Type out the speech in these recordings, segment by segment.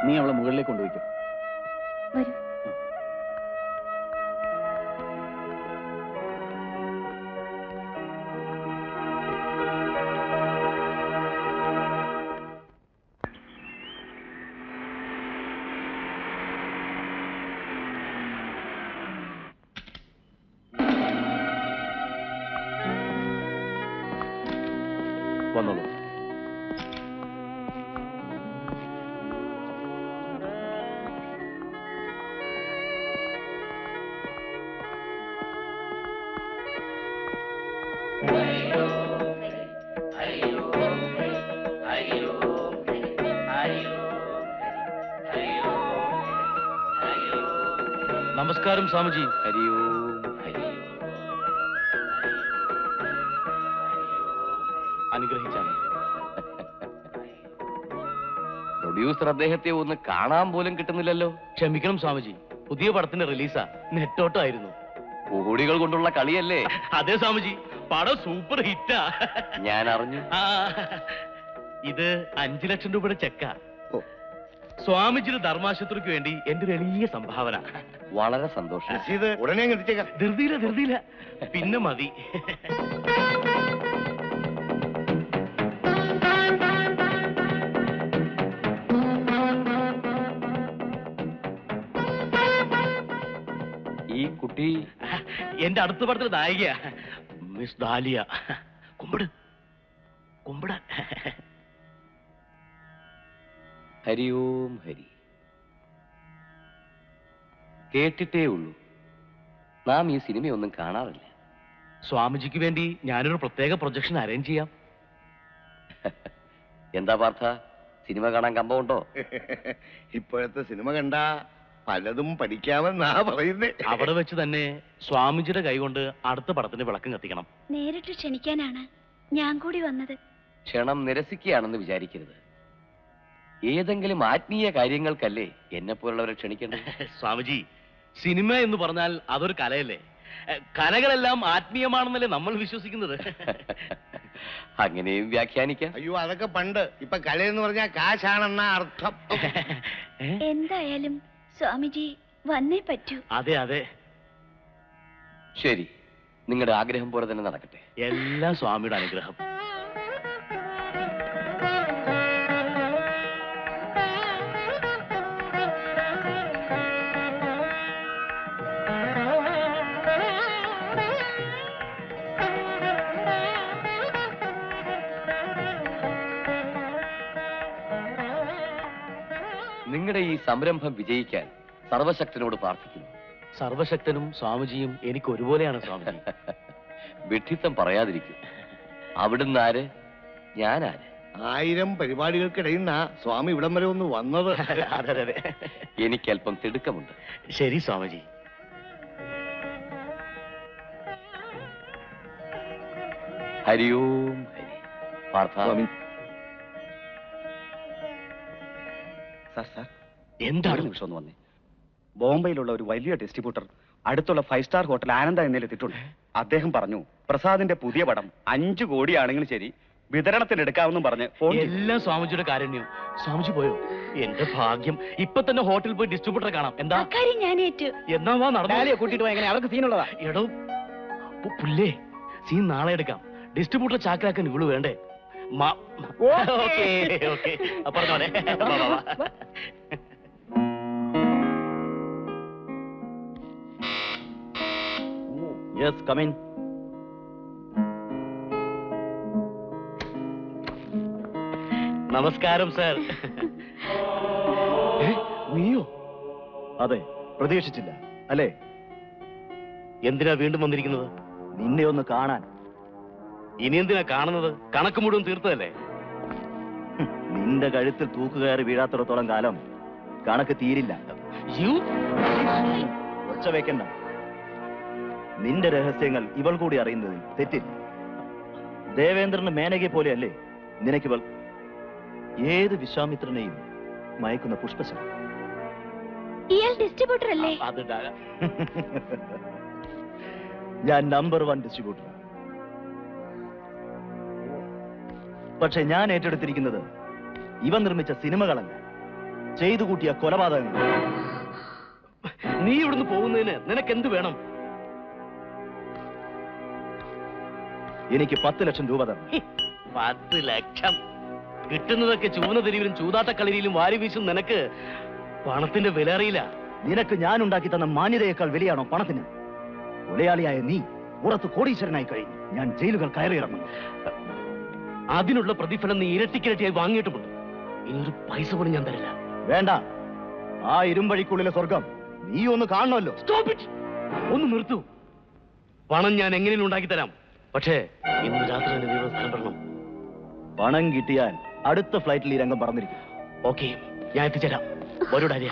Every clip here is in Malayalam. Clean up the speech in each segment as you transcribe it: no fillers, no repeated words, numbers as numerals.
നീ അവളെ മുകളിലേക്ക് കൊണ്ടുപോയിക്കോ. വരൂ. വന്നോളൂ. നമസ്കാരം സ്വാമിജി. ഹരിയോ അനുഗ്രഹിച്ചാണ്. പ്രൊഡ്യൂസർ അദ്ദേഹത്തെ ഒന്ന് കാണാൻ പോലും കിട്ടുന്നില്ലല്ലോ. ക്ഷമിക്കണം സ്വാമിജി, പുതിയ പടത്തിന്റെ റിലീസാ, നെട്ടോട്ടമായിരുന്നു. കോടികൾ കൊണ്ടുള്ള കളിയല്ലേ? അതെ സ്വാമിജി, പടം സൂപ്പർ ഹിറ്റാ. ഞാൻ അറിഞ്ഞു. ഇത് 5 ലക്ഷം രൂപയുടെ ചെക്കാ. സ്വാമിജിയുടെ ധർമാശുപത്രിക്ക് വേണ്ടി എന്റെ ഒരു എളിയ സംഭാവന. വളരെ സന്തോഷം. ഉടനെ ധൃതിയില്ല പിന്നെ മതി. ഈ കുട്ടി എന്റെ അടുത്ത പടത്തിൽ നായികയാ, മിസ് ദാലിയ. കുമ്പിട. ഹരിയോം ഹരി. കേട്ടിട്ടേ ഉള്ളൂ, നാം ഈ സിനിമയൊന്നും കാണാറില്ല. സ്വാമിജിക്ക് വേണ്ടി ഞാനൊരു പ്രത്യേക പ്രൊജക്ഷൻ അറേഞ്ച് ചെയ്യാം. എന്താ പാർത്ഥ, സിനിമ കാണാൻ കമ്പമുണ്ടോ? ഇപ്പോഴത്തെ സിനിമ കണ്ടാ പലതും പഠിക്കാമെന്നാ പറയുന്നേ. അവിടെ വെച്ച് തന്നെ സ്വാമിജിയുടെ കൈകൊണ്ട് അടുത്ത പടത്തിന്റെ വിളക്കം കത്തിക്കണം. നേരിട്ട് ക്ഷണിക്കാനാണ് ഞാൻ കൂടി വന്നത്. ക്ഷണം നിരസിക്കുകയാണെന്ന് വിചാരിക്കരുത്. ഏതെങ്കിലും ആത്മീയ കാര്യങ്ങൾക്കല്ലേ എന്നെ പോലുള്ളവരെ ക്ഷണിക്കേണ്ടത്? സ്വാമിജി, സിനിമ എന്ന് പറഞ്ഞാൽ അതൊരു കലയല്ലേ? കലകളെല്ലാം ആത്മീയമാണെന്നല്ലേ നമ്മൾ വിശ്വസിക്കുന്നത്. അങ്ങനെയും വ്യാഖ്യാനിക്കാം. അയ്യോ, അതൊക്കെ പണ്ട്. ഇപ്പൊ കലയെന്ന് പറഞ്ഞാൽ കാശാണെന്ന അർത്ഥം. എന്തായാലും സ്വാമിജി വന്നേ പറ്റൂ. അതെ. ശരി, നിങ്ങളുടെ ആഗ്രഹം പോലെ തന്നെ നടക്കട്ടെ. എല്ലാം സ്വാമിയുടെ അനുഗ്രഹം. നിങ്ങളുടെ ഈ സംരംഭം വിജയിക്കാൻ സർവശക്തനോട് പ്രാർത്ഥിക്കുന്നു. സർവശക്തനും സ്വാമിജിയും എനിക്ക് ഒരുപോലെയാണ് സ്വാമിജി. വിഡ്ഢിത്തം പറയാതിരിക്കും. അവിടുന്ന് ആര്, ഞാനാര്? 1000 പരിപാടികൾക്കിടയിൽ നിന്നാ സ്വാമി ഇവിടം വരെ ഒന്ന് വന്നത്. അതെ. എനിക്കല്പം തിടുക്കമുണ്ട്. ശരി സ്വാമിജി. ഹരിയോം ഹരി. പാർത്ഥ, എന്താണ് നിമിഷം ഒന്ന് വന്നേ. ബോംബെയിലുള്ള ഒരു വലിയ ഡിസ്ട്രിബ്യൂട്ടർ അടുത്തുള്ള 5 സ്റ്റാർ ഹോട്ടൽ ആനന്ദ എന്നതിലെത്തിയിട്ടുണ്ട്. അദ്ദേഹം പറഞ്ഞു പ്രസാദിന്റെ പുതിയ പടം 5 കോടിയാണെങ്കിലും ശരി വിതരണത്തിന് എടുക്കാമെന്നും പറഞ്ഞ് ഫോൺ. എല്ലാം സ്വാമിജിയുടെ കാരുണ്യം. സ്വാമിജി പോയോ? എന്റെ ഭാഗ്യം. ഇപ്പൊ തന്നെ ഹോട്ടലിൽ പോയി ഡിസ്ട്രിബ്യൂട്ടറെ കാണാം. എന്താ കാര്യം ഞാൻ ഏറ്റു. എന്നാ വാ, നടന്നു കൂട്ടിട്ട് പോയി. എങ്ങനെ അവർക്ക് സീനുള്ളതാ? എടോ പുല്ലേ, സീൻ നാളെ എടുക്കാം. ഡിസ്ട്രിബ്യൂട്ടർ ചാക്കിലാക്കാൻ ഇവള് വേണ്ടേ? പറഞ്ഞോളെ. Yes, come in. നമസ്കാരം സർ. നീയോ? അതെ, പ്രതീക്ഷിച്ചില്ല അല്ലേ? എന്തിനാ വീണ്ടും വന്നിരിക്കുന്നത്? നിന്നെ ഒന്ന് കാണാൻ. ഇനി എന്തിനാ കാണുന്നത്? കണക്ക് മുഴുവൻ തീർത്തതല്ലേ? നിന്റെ കഴുത്തിൽ തൂക്കുകയറി വീഴാത്തിടത്തോളം കാലം കണക്ക് തീരില്ല. ഒച്ച വെക്കണ്ട. നിന്റെ രഹസ്യങ്ങൾ ഇവൾ കൂടി അറിയുന്നതിൽ തെറ്റില്ല. ദേവേന്ദ്രന് മേനകയെ പോലെയല്ലേ നിനക്കിവൾ? ഏത് വിശ്വാമിത്രനെയും മയക്കുന്ന പുഷ്പശം. ഇയാൾ ഡിസ്ട്രിബ്യൂട്ടർ അല്ലേ? ഞാൻ നമ്പർ 1 ഡിസ്ട്രിബ്യൂട്ടർ. പക്ഷെ ഞാൻ ഏറ്റെടുത്തിരിക്കുന്നത് ഇവ നിർമ്മിച്ച സിനിമകളല്ല, ചെയ്തു കൂട്ടിയ കൊലപാതകങ്ങൾ. നീ ഇവിടുന്ന് പോകുന്നതിന് നിനക്ക് എന്ത് വേണം? എനിക്ക് 10 ലക്ഷം രൂപ തരണം. 10 ലക്ഷം കിട്ടുന്നതൊക്കെ ചൂന തെരുവിലും ചൂതാട്ടക്കളിയിലും വാരി വീശും. നിനക്ക് പണത്തിന്റെ വില അറിയില്ല. നിനക്ക് ഞാൻ ഉണ്ടാക്കി തന്ന മാന്യതയേക്കാൾ വിലയാണോ പണത്തിന്? കൊലയാളിയായ നീ പുറത്ത് കോടീശ്വരനായി കഴിഞ്ഞു. ഞാൻ ജയിലുകൾ കയറിയിറങ്ങുന്നു. അതിനുള്ള പ്രതിഫലം നീ ഇരട്ടിക്കിരട്ടിയായി വാങ്ങിയിട്ടുമുണ്ട്. ഇനി ഒരു പൈസ പോലും ഞാൻ തരില്ല. വേണ്ട, ആ ഇരുമ്പഴിക്കുള്ളിലെ സ്വർഗം നീ ഒന്ന് കാണണമല്ലോ. Stop it! ഒന്ന് നിർത്തൂ. പണം ഞാൻ എങ്ങനെയും ഉണ്ടാക്കി തരാം. പക്ഷേ ഇന്ന് രാത്രി തന്നെ നീ ഇവിടെ സ്ഥലം പെടണം. പണം കിട്ടിയാൽ അടുത്ത ഫ്ലൈറ്റിൽ ഈ രംഗം പറഞ്ഞിരിക്കും. ഓക്കെ, ഞാൻ എത്തിച്ചേരാം. വരൂ ഡാലിയ.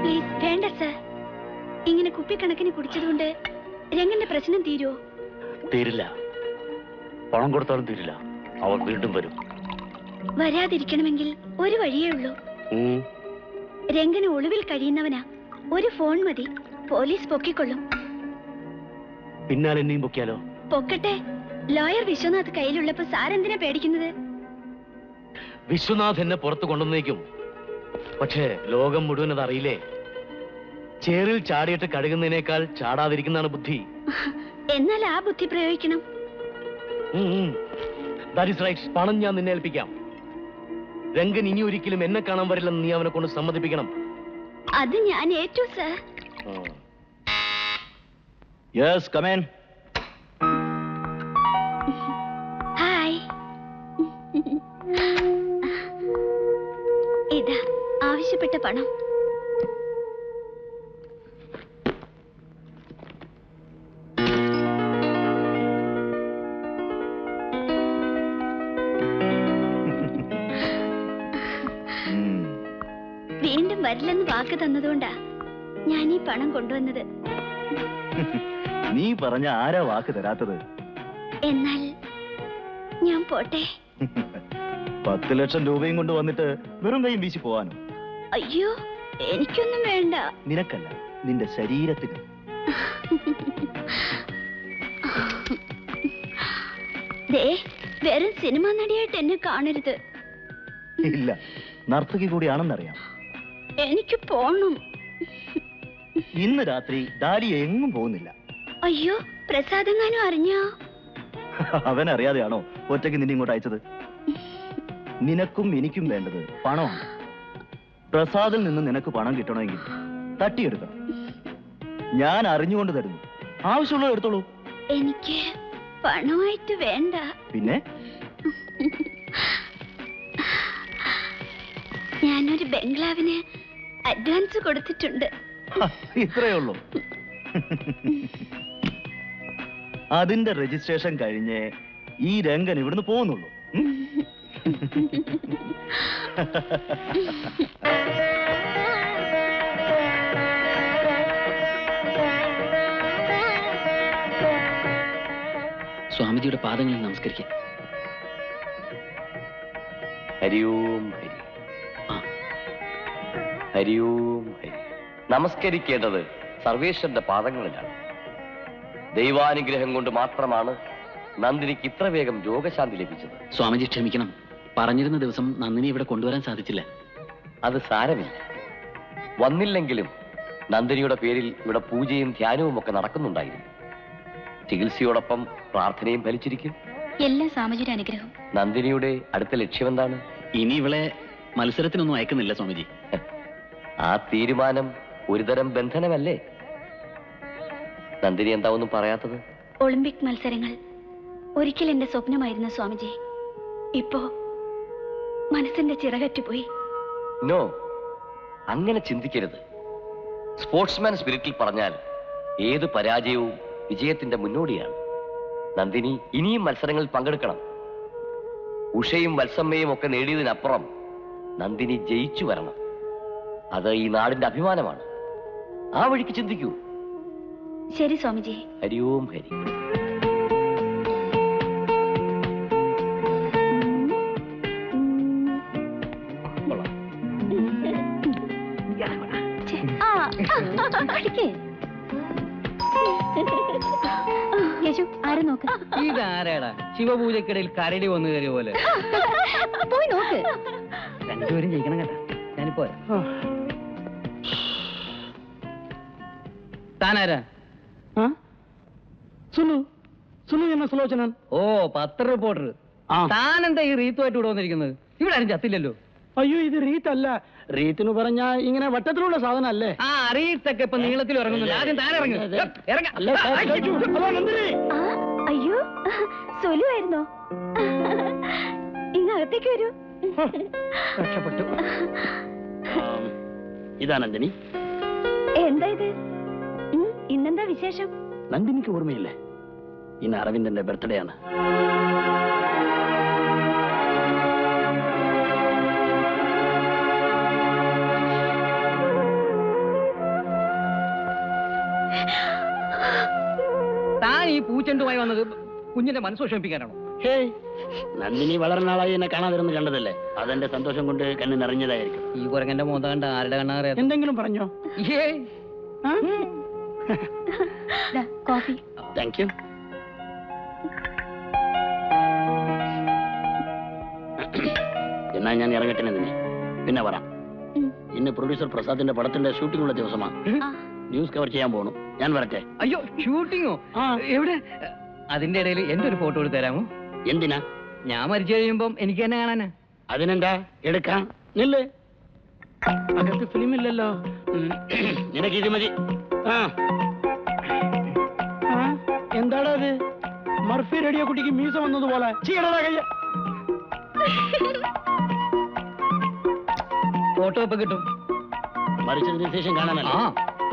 പ്ലീസ് വേണ്ട സർ. ഇങ്ങനെ കുപ്പിക്കണക്കിന് കുടിച്ചതുകൊണ്ട് രംഗന്റെ പ്രശ്നം തീരുമോ? തീരില്ല. പണം കൊടുത്താലും തീരില്ല. അവർ വീണ്ടും വരും. വരാതിരിക്കണമെങ്കിൽ ഒരു വഴിയേ ഉള്ളൂ. രംഗന് ഒളിവിൽ കഴിയുന്നവനാ. ഒരു ഫോൺ മതി, പോലീസ് പൊക്കിക്കൊള്ളും. പിന്നാലെ എന്നെയും പൊക്കിയാലോ? പൊക്കട്ടെ. ലോയർ വിശ്വനാഥ് കയ്യിലുള്ളപ്പോ സാരെന്തിനാ പേടിക്കുന്നത്? വിശ്വനാഥ് എന്നെ പുറത്ത് കൊണ്ടുവന്നേക്കും. പക്ഷേ ലോകം മുഴുവൻ അത് അറിയില്ലേ. ചേറിൽ ചാടിയിട്ട് കഴുകുന്നതിനേക്കാൾ ചാടാതിരിക്കുന്നതാണ് ബുദ്ധി. എന്നാൽ ആ ബുദ്ധി പ്രയോഗിക്കണം. That is right. പണം ഞാൻ നിന്നെ ഏൽപ്പിക്കാം. രംഗൻ ഇനി ഒരിക്കലും എന്നെ കാണാൻ വരില്ലെന്ന് നീ അവനെ കൊണ്ട് സമ്മതിപ്പിക്കണം. അത് ഞാൻ ഏറ്റു sir. Yes, come in. Hi. ഇതാ ആവശ്യപ്പെട്ട പണം. വീണ്ടും വരില്ലെന്ന് വാക്ക് തന്നതുകൊണ്ടാ ഞാൻ ഈ പണം കൊണ്ടുവന്നത്. നീ പറഞ്ഞ ആരാ വാക്ക് തരാത്തത്? എന്നാൽ ഞാൻ പോട്ടെ. 10 ലക്ഷം രൂപയും കൊണ്ട് വന്നിട്ട് വെറും കൈയും വീശി പോവാനോ? അയ്യോ, എനിക്കൊന്നും വേണ്ട. നിനക്കല്ല, നിന്റെ ശരീരത്തിന്. ദേ, വെറും സിനിമാ നടിയായിട്ട് എന്നെ കാണരുത്. ഇല്ല, നർത്തകി കൂടിയാണെന്നറിയാം. എനിക്ക് പോണം. ഇന്ന് രാത്രി ഡാലിയ എങ്ങും പോകുന്നില്ല. അയ്യോ, പ്രസാദെങ്ങാനും അറിഞ്ഞോ? അവനറിയാതെയാണോ ഒറ്റയ്ക്ക് നിന്നെ ഇങ്ങോട്ട് അയച്ചത്? നിനക്കും എനിക്കും വേണ്ടത് പണമാണ്. പ്രസാദിൽ നിന്ന് നിനക്ക് പണം കിട്ടണമെങ്കിൽ തട്ടിയെടുക്കണം. ഞാൻ അറിഞ്ഞുകൊണ്ട് തരുന്നു. ആവശ്യമുള്ളത് എടുത്തോളൂ. എനിക്ക് പണമായിട്ട് വേണ്ട. പിന്നെ ഞാനൊരു ബംഗ്ലാവിന് അഡ്വാൻസ് കൊടുത്തിട്ടുണ്ട്. ഇത്രയേ ഉള്ളൂ. അതിന്റെ രജിസ്ട്രേഷൻ കഴിഞ്ഞ് ഈ രംഗൻ ഇവിടുന്ന് പോകുന്നുള്ളൂ. സ്വാമിജിയുടെ പാദങ്ങളിൽ നമസ്കരിക്കാം. ഹരിയോം ഹരി, ഹരിയോം ഹരി. നമസ്കരിക്കേണ്ടത് സർവേശ്വരന്റെ പാദങ്ങളിലാണ്. ദൈവാനുഗ്രഹം കൊണ്ട് മാത്രമാണ് നന്ദിനിക്ക് ഇത്ര വേഗം രോഗശാന്തി ലഭിച്ചത്. സ്വാമിജി ക്ഷമിക്കണം, പറഞ്ഞിരുന്ന ദിവസം നന്ദിനി ഇവിടെ കൊണ്ടുവരാൻ സാധിച്ചില്ല. അത് സാരമില്ല. വന്നില്ലെങ്കിലും നന്ദിനിയുടെ പേരിൽ ഇവിടെ പൂജയും ധ്യാനവും ഒക്കെ നടക്കുന്നുണ്ടായിരുന്നു. ചികിത്സയോടൊപ്പം പ്രാർത്ഥനയും ഫലിച്ചിരിക്കും. എല്ലാം സ്വാമിജിയുടെ അനുഗ്രഹം. നന്ദിനിയുടെ അടുത്ത ലക്ഷ്യമെന്താണ്? ഇനി ഇവളെ മത്സരത്തിനൊന്നും അയക്കുന്നില്ല സ്വാമിജി. ആ തീരുമാനം ഒരുതരം ബന്ധനമല്ലേ? നന്ദിനി എന്താ ഒന്നും പറയാത്തത്? ഒളിമ്പിക് മത്സരങ്ങൾ ഒരിക്കൽ എന്റെ സ്വപ്നമായിരുന്നു സ്വാമിജി. ഇപ്പോ മനസ്സിന്റെ ചിറകറ്റുപോയി. നോ, അങ്ങനെ ചിന്തിക്കരുത്. സ്പോർട്സ്മാൻ സ്പിരിറ്റിൽ പറഞ്ഞാൽ ഏത് പരാജയവും വിജയത്തിന്റെ മുന്നോടിയാണ്. നന്ദിനി ഇനിയും മത്സരങ്ങളിൽ പങ്കെടുക്കണം. ഉഷയും വത്സമ്മയും ഒക്കെ നേടിയതിനപ്പുറം നന്ദിനി ജയിച്ചു വരണം. അത് ഈ നാടിന്റെ അഭിമാനമാണ്. ആ വഴിക്ക് ചിന്തിക്കൂ. ശരി സ്വാമിജി. ഹരിയോം ഹരി. കേശു ആരെ നോക്ക്. ഇതാരാടാ ശിവപൂജക്കിടയിൽ കരടി വന്നു കയറിയ പോലെ? പോയി നോക്ക്. രണ്ടുപേരും ജയിക്കണം കേട്ടാ. ഞാനിപ്പോ താനാരാ? സുലോചനൻ. ഓ, പത്ര റിപ്പോർട്ടർ. താനെന്താ ഈ റീത്തുമായിട്ട് ഇവിടെ വന്നിരിക്കുന്നത്? ഇവിടെ ആരും ചത്തില്ലല്ലോ. അയ്യോ, ഇത് റീത്ത് അല്ല. റീത്തിന് പറഞ്ഞ ഇങ്ങനെ വട്ടത്തിലുള്ള സാധനം അല്ലേ? ആ, റീത്തൊക്കെ ഇപ്പൊ നീളത്തിൽ ഇറങ്ങുന്നുണ്ട്. ആദ്യം താൻ ഇറങ്ങി. ആ, അയ്യോ സുലു ആയിരുന്നോ? ഇങ്ങകത്തേക്ക് വരൂ. രക്ഷപ്പെട്ടു. ഇതാ നന്ദിനി. എന്താ ഇത്? ഇന്നെന്താ വിശേഷം? നന്ദിനിക്ക് ഓർമ്മയില്ലേ? ഇന്ന് അരവിന്ദന്റെ ബർത്ത്ഡേ ആണ്. താൻ ഈ പൂച്ചെണ്ടുമായി വന്നത് കുഞ്ഞിന്റെ മനസ്സ് വിഷമിപ്പിക്കാനാണോ? ഹേയ്, നന്ദിനി വളരെ നാളായി എന്നെ കാണാതിരുന്ന് കണ്ടതല്ലേ, അതെന്റെ സന്തോഷം കൊണ്ട് കണ്ണ് നിറഞ്ഞതായിരിക്കും. ഈ കുരങ്ങന്റെ മോന്ത കണ്ട ആരുടെ കണ്ണാറിയാ? എന്തെങ്കിലും പറഞ്ഞോ? കോഫി. Thank you. എന്നാ ഞാൻ ഇറങ്ങട്ടെ നന്ദിനി, പിന്നെ വരാം. ഇന്ന് പ്രൊഡ്യൂസർ പ്രസാദിന്റെ പടത്തിന്റെ ഷൂട്ടിംഗ് ഉള്ള ദിവസമാണ്. ന്യൂസ് കവർ ചെയ്യാൻ പോണു. ഞാൻ വരട്ടെ. അയ്യോ, ഷൂട്ടിങ്ങോ? എവിടെ? അതിന്റെ ഇടയിൽ എന്റെ ഒരു ഫോട്ടോ എടുത്ത് തരാമോ? എന്തിനാ? ഞാൻ മരിച്ചു കഴിയുമ്പം എനിക്ക് തന്നെ കാണാനാ. അതിനെന്താ, എടുക്കാം. നില്ലേ, അകത്ത് ഫിലിം ഇല്ലല്ലോ. നിനക്ക് ഇത് മതി. എന്താടാ അത്? മർഫി റേഡിയോ കുട്ടിക്ക് മീസ വന്നതുപോലെ ചെയ്യണതാ കയ്യ. ഫോട്ടോ ഇപ്പൊ കിട്ടും. മരിച്ചതിന് ശേഷം കാണാനല്ല.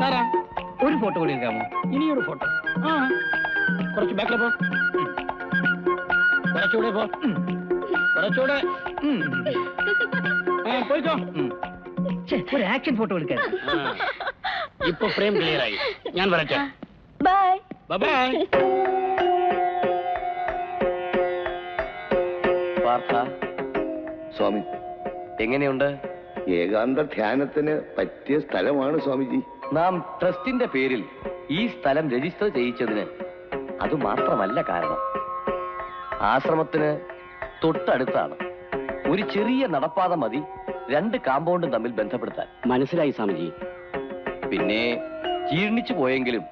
തരാം. ഒരു ഫോട്ടോ കൂടി എടുക്കാമോ? ഇനിയൊരു ഫോട്ടോ. കുറച്ച് ബാക്കിലെ പോ. കുറച്ചുകൂടെ പോ. കുറച്ചുകൂടെ പോയിക്കോ. ഒരു ആക്ഷൻ ഫോട്ടോ എടുക്കാൻ. ഇപ്പൊ ഫ്രെയിം ക്ലിയർ ആയി. ഞാൻ വരട്ടെ. ബൈ. ബൈ. പാർത്ഥ, സ്വാമി, എങ്ങനെയുണ്ട്? ഏകാന്ത ധ്യാനത്തിന് പറ്റിയ സ്ഥലമാണ് സ്വാമിജി. നാം ട്രസ്റ്റിന്റെ പേരിൽ ഈ സ്ഥലം രജിസ്റ്റർ ചെയ്യിച്ചതിന് അത് മാത്രമല്ല കാരണം. ആശ്രമത്തിന് തൊട്ടടുത്താണ്. ഒരു ചെറിയ നടപ്പാത മതി രണ്ട് കാമ്പൗണ്ടും തമ്മിൽ ബന്ധപ്പെടുത്താൻ. മനസ്സിലായി സ്വാമിജി. പിന്നെ ജീർണിച്ചു പോയെങ്കിലും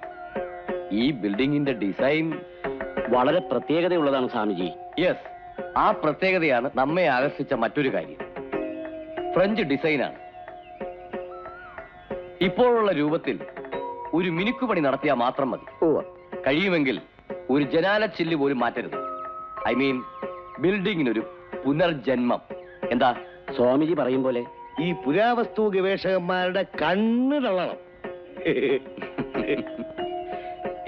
ഈ ബിൽഡിങ്ങിന്റെ ഡിസൈൻ വളരെ പ്രത്യേകതയുള്ളതാണ് സ്വാമിജി. യെസ്, ആ പ്രത്യേകതയാണ് നമ്മെ ആകർഷിച്ച മറ്റൊരു കാര്യം. ഫ്രഞ്ച് ഡിസൈനാണ്. ഇപ്പോഴുള്ള രൂപത്തിൽ ഒരു മിനുക്കുപണി നടത്തിയാൽ മാത്രം മതി. കഴിയുമെങ്കിൽ ഒരു ജനാലച്ചില്ല് പോലും മാറ്റരുത്. ഐ മീൻ, ബിൽഡിങ്ങിനൊരു പുനർജന്മം. എന്താ സ്വാമിജി പറയും പോലെ? ഈ പുരാവസ്തു ഗവേഷകന്മാരുടെ കണ്ണ് തള്ളണം.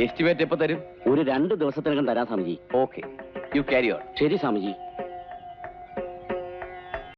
എസ്റ്റിമേറ്റ് എപ്പോ തരും? ഒരു 2 ദിവസത്തിനകം തരാം Swamiji. Okay, you carry on. ശരി സ്വാമിജി.